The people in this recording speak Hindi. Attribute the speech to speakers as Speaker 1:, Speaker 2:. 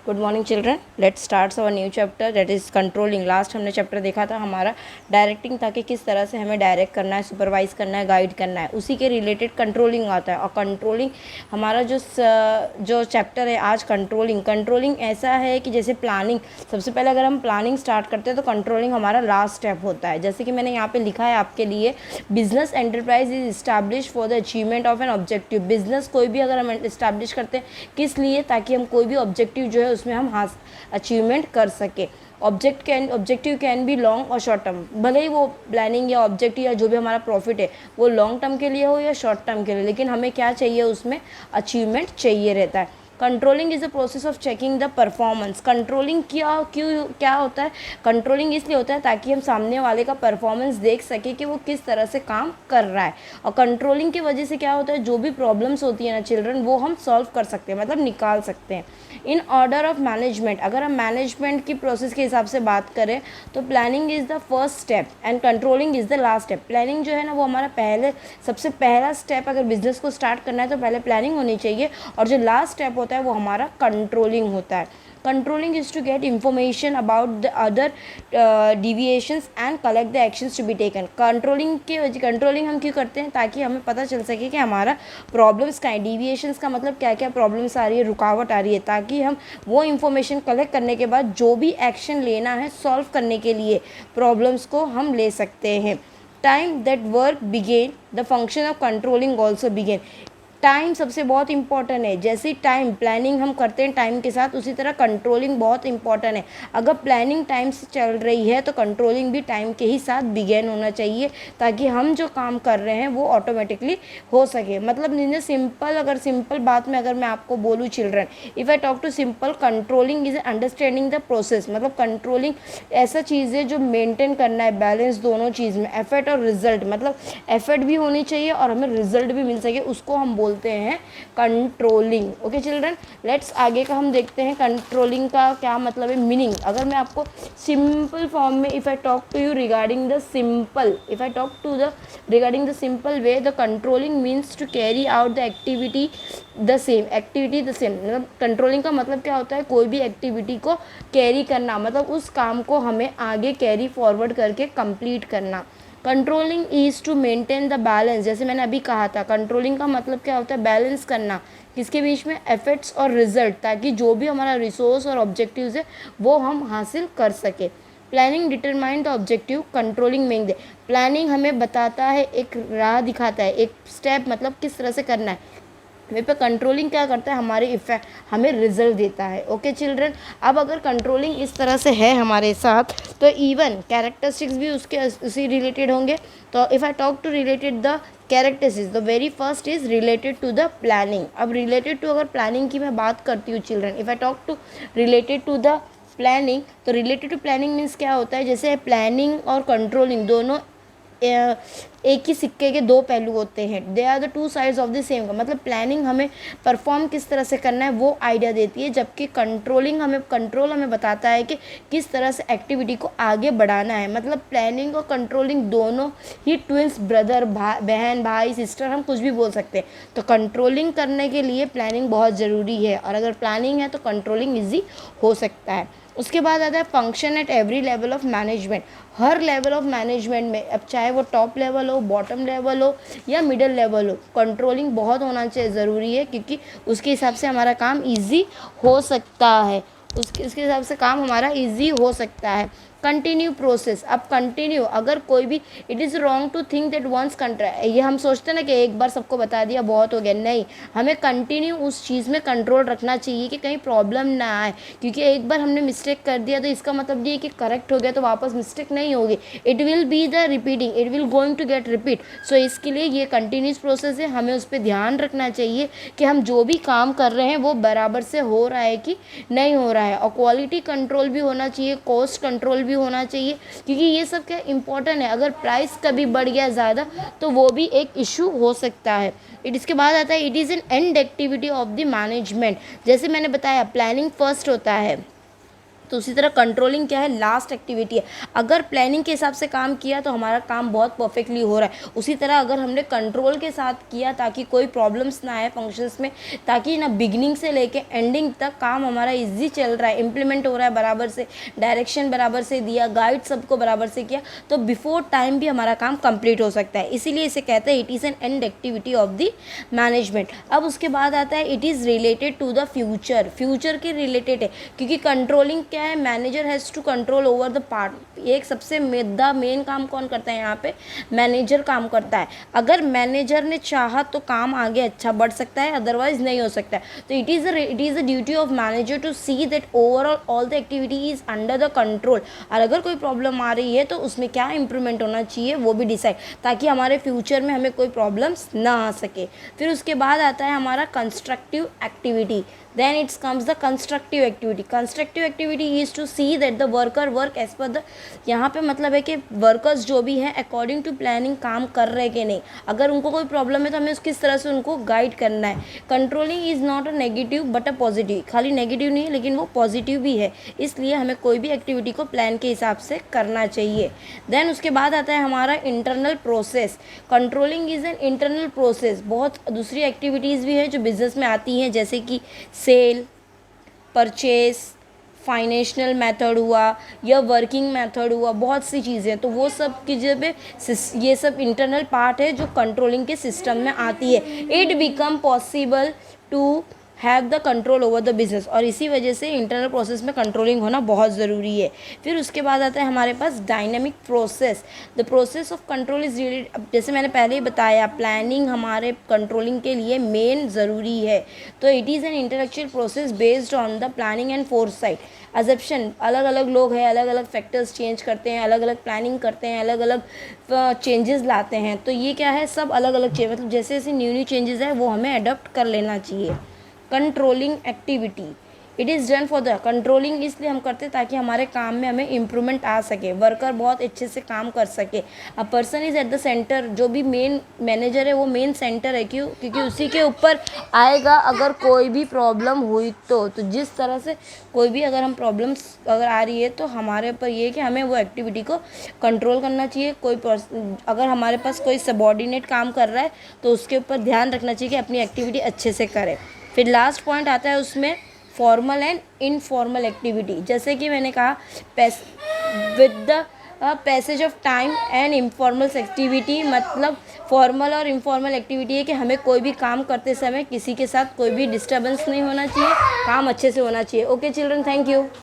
Speaker 1: Good morning children, let's start our new chapter that is controlling. Last हमने चैप्टर देखा था हमारा डायरेक्टिंग, ताकि किस तरह से हमें डायरेक्ट करना है, सुपरवाइज करना है, गाइड करना है, उसी के रिलेटेड कंट्रोलिंग आता है। और कंट्रोलिंग हमारा जो चैप्टर है आज कंट्रोलिंग ऐसा है कि जैसे प्लानिंग, सबसे पहले अगर हम प्लानिंग स्टार्ट करते हैं तो कंट्रोलिंग हमारा लास्ट स्टेप होता है। जैसे कि मैंने यहाँ पे लिखा है आपके लिए, business enterprise is establish for the achievement of an objective. Business कोई भी अगर हम इस्टेब्लिश करते हैं, किस लिए? ताकि हम कोई भी ऑब्जेक्टिव जो है उसमें हम अचीवमेंट कर सके। ऑब्जेक्टिव कैन बी लॉन्ग और शॉर्ट टर्म, भले ही वो प्लानिंग या ऑब्जेक्टिव या जो भी हमारा प्रॉफिट है वो लॉन्ग टर्म के लिए हो या शॉर्ट टर्म के लिए, लेकिन हमें क्या चाहिए? उसमें अचीवमेंट चाहिए रहता है। Controlling is the process of checking the performance. Controlling क्या होता है? कंट्रोलिंग इसलिए होता है ताकि हम सामने वाले का परफॉर्मेंस देख सके कि वो किस तरह से काम कर रहा है। और कंट्रोलिंग की वजह से क्या होता है, जो भी प्रॉब्लम्स होती है ना चिल्ड्रन, वो हम सॉल्व कर सकते हैं, मतलब निकाल सकते हैं। इन ऑर्डर ऑफ मैनेजमेंट, अगर हम मैनेजमेंट की प्रोसेस के हिसाब से बात करें तो planning is the first step and controlling is the last step. Planning जो है ना वो हमारा सबसे पहला स्टेप, अगर बिजनेस को स्टार्ट करना है तो पहले प्लानिंग होनी चाहिए, और जो लास्ट स्टेप होता है वो हमारा कंट्रोलिंग होता है। Controlling is to get information about the other deviations and collect the actions to be taken. Controlling हम क्यों करते हैं? ताकि हमें पता चल सके कि हमारा प्रॉब्लम्स क्या है। डिविएशंस का मतलब क्या क्या प्रॉब्लम्स आ रही है, रुकावट आ रही है, ताकि हम वो इंफॉर्मेशन कलेक्ट करने के बाद जो भी एक्शन लेना है सॉल्व करने के लिए प्रॉब्लम्स को हम ले सकते हैं। Time that work begin the function of controlling also begin. Time सबसे बहुत इंपॉर्टेंट है। जैसे टाइम प्लानिंग हम करते हैं टाइम के साथ, उसी तरह कंट्रोलिंग बहुत इंपॉर्टेंट है। अगर प्लानिंग टाइम से चल रही है तो कंट्रोलिंग भी टाइम के ही साथ बिगेन होना चाहिए, ताकि हम जो काम कर रहे हैं वो ऑटोमेटिकली हो सके। मतलब सिंपल बात में अगर मैं आपको बोलूँ children, if I talk to simple, controlling is understanding the process. मतलब कंट्रोलिंग ऐसा चीज़ है जो मेंटेन करना है बैलेंस दोनों चीज़ में, एफर्ट और रिजल्ट। मतलब एफर्ट भी होनी चाहिए और हमें रिजल्ट भी मिल सके, उसको हम बोलते हैं कंट्रोलिंग। ओके चिल्ड्रन, लेट्स आगे का हम देखते हैं कंट्रोलिंग का क्या मतलब है, मीनिंग। अगर मैं आपको सिंपल फॉर्म में regarding the simple way, the controlling means to carry out the activity the same. मतलब कंट्रोलिंग का मतलब क्या होता है? कोई भी एक्टिविटी को कैरी करना, मतलब उस काम को हमें आगे कैरी फॉरवर्ड करके कंप्लीट करना। Controlling is to maintain the balance. जैसे मैंने अभी कहा था, कंट्रोलिंग का मतलब क्या होता है? बैलेंस करना, किसके बीच में? एफर्ट्स और रिजल्ट, ताकि जो भी हमारा रिसोर्स और ऑब्जेक्टिव्स है वो हम हासिल कर सके। Planning determine the objective, controlling make the. Planning हमें बताता है, एक राह दिखाता है, एक स्टेप, मतलब किस तरह से करना है। वे पे कंट्रोलिंग क्या करता है? हमें रिजल्ट देता है। ओके चिल्ड्रन, अब अगर कंट्रोलिंग इस तरह से है हमारे साथ, तो इवन कैरेक्टरिस्टिक्स भी उसी रिलेटेड होंगे। तो if I talk to related the characteristics, the very first is related to the planning. अब रिलेटेड टू, अगर प्लानिंग की मैं बात करती हूँ children, if I talk to related to the planning, तो रिलेटेड टू प्लानिंग मीन्स क्या होता है? जैसे प्लानिंग और कंट्रोलिंग दोनों एक ही सिक्के के दो पहलू होते हैं। They are the two sides of the same. मतलब प्लानिंग हमें परफॉर्म किस तरह से करना है वो आइडिया देती है, जबकि कंट्रोल हमें बताता है कि किस तरह से एक्टिविटी को आगे बढ़ाना है। मतलब प्लानिंग और कंट्रोलिंग दोनों ही ट्विंस, ब्रदर, बहन, भाई, सिस्टर, हम कुछ भी बोल सकते हैं। तो कंट्रोलिंग करने के लिए प्लानिंग बहुत ज़रूरी है, और अगर प्लानिंग है तो कंट्रोलिंग ईजी हो सकता है। उसके बाद आता है function at every level of management. Her level of management में, अब चाहे वो टॉप लेवल हो, बॉटम लेवल हो या मिडिल लेवल हो, कंट्रोलिंग बहुत होना चाहिए, ज़रूरी है, क्योंकि उसके हिसाब से हमारा काम इजी हो सकता है। उसके हिसाब से काम हमारा इजी हो सकता है। कंटिन्यू प्रोसेस, अब कंटिन्यू, अगर कोई भी, it is wrong to think that once ये हम सोचते हैं ना कि एक बार सबको बता दिया बहुत हो गया, नहीं, हमें कंटिन्यू उस चीज़ में कंट्रोल रखना चाहिए कि कहीं प्रॉब्लम ना आए, क्योंकि एक बार हमने मिस्टेक कर दिया तो इसका मतलब ये कि करेक्ट हो गया तो वापस मिस्टेक नहीं होगी, it will be the repeating, it will going to get repeat. So इसके लिए ये कंटिन्यूस प्रोसेस है, हमें उस पर ध्यान रखना चाहिए कि हम जो भी काम कर रहे हैं वो बराबर से हो रहा है कि नहीं हो रहा है। और क्वालिटी कंट्रोल भी होना चाहिए, कॉस्ट कंट्रोल भी होना चाहिए, क्योंकि ये सब क्या इंपॉर्टेंट है। अगर प्राइस कभी बढ़ गया ज़्यादा तो वो भी एक इशू हो सकता है। इसके बाद आता है, it is an end activity of the management. जैसे मैंने बताया प्लानिंग फर्स्ट होता है, तो उसी तरह कंट्रोलिंग क्या है, लास्ट एक्टिविटी है। अगर प्लानिंग के हिसाब से काम किया तो हमारा काम बहुत परफेक्टली हो रहा है। उसी तरह अगर हमने कंट्रोल के साथ किया ताकि कोई प्रॉब्लम्स ना आए फंक्शंस में, ताकि ना बिगिनिंग से लेके एंडिंग तक काम हमारा इजी चल रहा है, इम्प्लीमेंट हो रहा है बराबर से, डायरेक्शन बराबर से दिया, गाइड सबको बराबर से किया, तो बिफोर टाइम भी हमारा काम कंप्लीट हो सकता है। इसीलिए इसे कहते हैं it is an end activity of the management. अब उसके बाद आता है it is related to the future, future के रिलेटेड है, क्योंकि कंट्रोलिंग क्या है, manager has to control over the part. एक सबसे मेन काम कौन करता है यहाँ पे, मैनेजर काम करता है। अगर मैनेजर ने चाहा तो काम आगे अच्छा बढ़ सकता है, अदरवाइज नहीं हो सकता है। तो it is a duty of manager to see that overall all the activity is under the control. और अगर कोई प्रॉब्लम आ रही है तो उसमें क्या इंप्रूवमेंट होना चाहिए वो भी डिसाइड, ताकि हमारे फ्यूचर में हमें कोई प्रॉब्लम्स ना आ सके। फिर उसके बाद आता है हमारा constructive activity. then it comes the constructive activity. Constructive activity is to see that the worker work as per the, यहाँ पे मतलब है कि वर्कर्स जो भी हैं अकॉर्डिंग टू प्लानिंग काम कर रहे हैं कि नहीं। अगर उनको कोई प्रॉब्लम है तो हमें किस तरह से उनको गाइड करना है। Controlling is not a negative but a positive, खाली नेगेटिव नहीं है लेकिन वो पॉजिटिव भी है, इसलिए हमें कोई भी एक्टिविटी को प्लान के हिसाब से करना चाहिए। देन उसके बाद आता है हमारा internal process. Controlling is an internal process. बहुत दूसरी एक्टिविटीज़ भी है जो बिजनेस में आती हैं, जैसे कि सेल, परचेस, फाइनेंशियल मेथड हुआ या वर्किंग मेथड हुआ, बहुत सी चीज़ें, तो वो सब की जब ये सब इंटरनल पार्ट है जो कंट्रोलिंग के सिस्टम में आती है। It become possible to have the control over the business, और इसी वजह से इंटरनल प्रोसेस में कंट्रोलिंग होना बहुत ज़रूरी है। फिर उसके बाद आता है हमारे पास dynamic process. The process of control is related, अब जैसे मैंने पहले ही बताया प्लानिंग हमारे कंट्रोलिंग के लिए मेन ज़रूरी है। तो it is an intellectual process based on the planning and foresight. Assumption, अलग अलग लोग हैं, अलग अलग फैक्टर्स चेंज करते हैं, अलग अलग प्लानिंग करते हैं, अलग अलग चेंजेस लाते हैं। तो ये क्या है, सब अलग अलग चेंज, मतलब जैसे जैसे न्यू चेंजेस है वो हमें अडॉप्ट कर लेना चाहिए। Controlling activity, it is done for the controlling, इसलिए हम करते हैं ताकि हमारे काम में हमें इम्प्रूवमेंट आ सके, वर्कर बहुत अच्छे से काम कर सके। A person is at the centre, जो भी मेन मैनेजर है वो मेन सेंटर है, क्यों, क्योंकि उसी के ऊपर आएगा अगर कोई भी प्रॉब्लम हुई तो जिस तरह से कोई भी अगर हम प्रॉब्लम्स अगर आ रही है तो हमारे ऊपर ये है कि हमें वो एक्टिविटी को कंट्रोल करना चाहिए। अगर हमारे पास कोई सबॉर्डिनेट काम कर रहा है तो उसके ऊपर ध्यान रखना चाहिए कि अपनी एक्टिविटी अच्छे से करे। फिर लास्ट पॉइंट आता है उसमें फॉर्मल एंड इनफॉर्मल एक्टिविटी। जैसे कि मैंने कहा with the passage of time and informal activity, मतलब फॉर्मल और इनफॉर्मल एक्टिविटी है कि हमें कोई भी काम करते समय किसी के साथ कोई भी डिस्टर्बेंस नहीं होना चाहिए, काम अच्छे से होना चाहिए। Okay children, thank you.